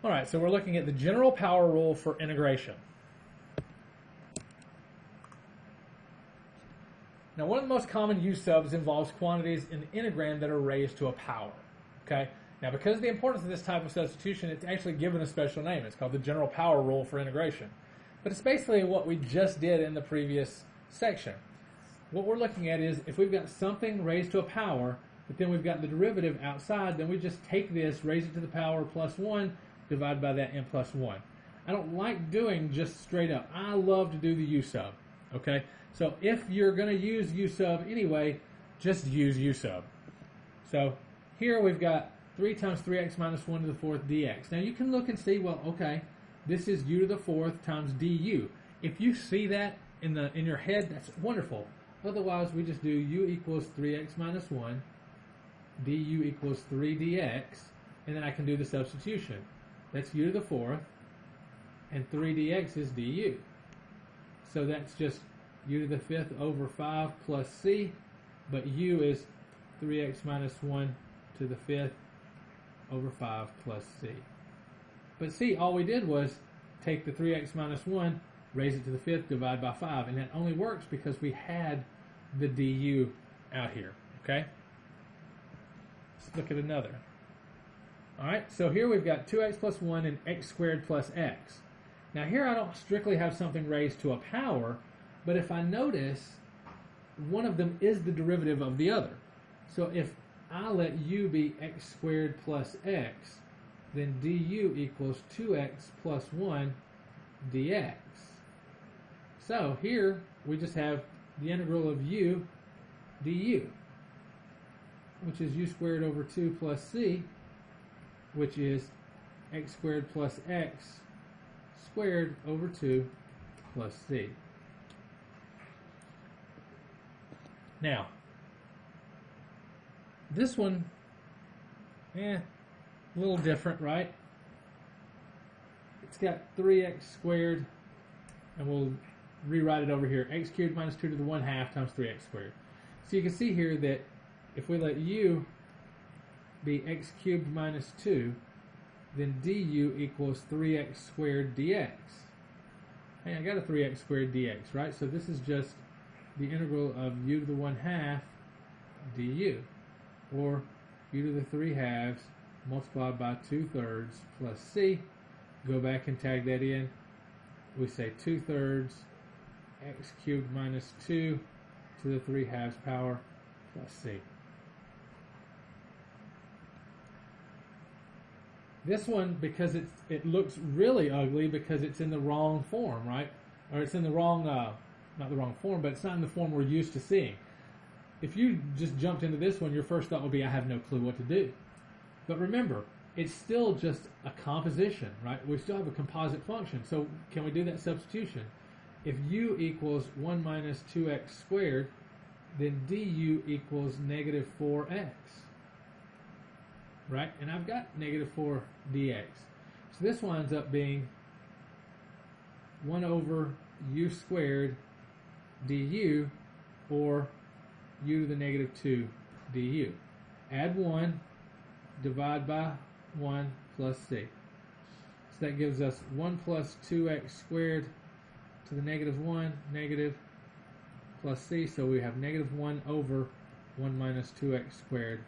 All right, so we're looking at the general power rule for integration. Now, one of the most common u subs involves quantities in the integrand that are raised to a power. Okay. Now, because of the importance of this type of substitution, it's actually given a special name. It's called the general power rule for integration. But it's basically what we just did in the previous section. What we're looking at is if we've got something raised to a power, but then we've got the derivative outside, then we just take this, raise it to the power plus 1, divide by that n plus 1. I don't like doing just straight up. I love to do the u sub. Okay? So if you're going to use u sub anyway, just use u sub. So here we've got 3 times 3x minus 1 to the 4th dx. Now you can look and see, well, okay, this is u to the 4th times du. If you see that in your head, that's wonderful. Otherwise, we just do u equals 3x minus 1, du equals 3 dx, and then I can do the substitution. That's u to the 4th, and 3 dx is du. So that's just u to the 5th over 5 plus c, but u is 3x minus 1 to the 5th over 5 plus c. But see, all we did was take the 3x minus 1, raise it to the 5th, divide by 5, and that only works because we had the du out here, okay? Let's look at another. All right, so here we've got 2x plus 1 and x squared plus x. Now here I don't strictly have something raised to a power, but if I notice, one of them is the derivative of the other. So if I let u be x squared plus x, then du equals 2x plus 1 dx. So here we just have the integral of u du, which is u squared over 2 plus c, which is x squared plus x squared over 2 plus c. Now, this one, a little different, right? It's got 3x squared, and we'll rewrite it over here. X cubed minus 2 to the 1/2 times 3x squared. So you can see here that if we let u be x cubed minus 2, then du equals 3x squared dx. Hey, I got a 3x squared dx, right? So this is just the integral of u to the 1/2 du, or u to the 3/2 multiplied by 2/3 plus c. Go back and tag that in. We say 2/3 x cubed minus 2 to the 3/2 power plus c. This one, because it looks really ugly because it's in the wrong form, right? Or it's in the wrong, not the wrong form, but it's not in the form we're used to seeing. If you just jumped into this one, your first thought would be, I have no clue what to do. But remember, it's still just a composition, right? We still have a composite function. So can we do that substitution? If u equals 1 minus 2x squared, then du equals negative 4x. Right? And I've got negative 4 dx. So this winds up being 1 over u squared du, or u to the negative 2 du. Add 1, divide by 1 plus c. So that gives us 1 plus 2x squared to the negative 1, negative, plus c. So we have negative 1 over 1 minus 2x squared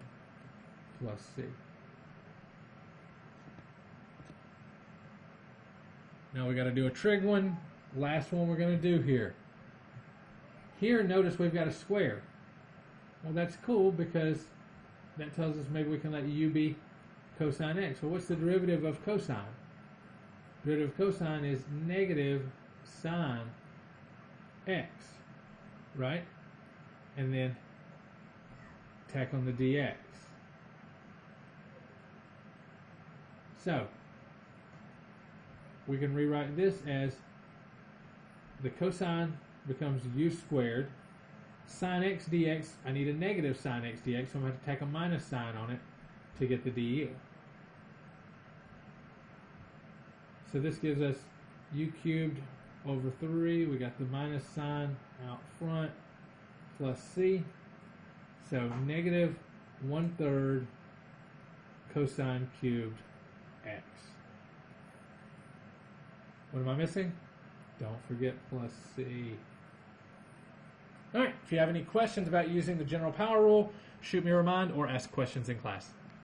plus c. Now we got to do a trig one. Last one we're going to do here. Here, notice we've got a square. Well, that's cool because that tells us maybe we can let u be cosine x. Well, what's the derivative of cosine? Derivative of cosine is negative sine x, right? And then tack on the dx. So we can rewrite this as the cosine becomes u squared. Sine x dx, I need a negative sine x dx, so I'm going to have to tack a minus sign on it to get the du. So this gives us u cubed over 3. We got the minus sign out front plus c. So negative 1/3 cosine cubed x. What am I missing? Don't forget plus C. All right, if you have any questions about using the general power rule, shoot me a remind or ask questions in class.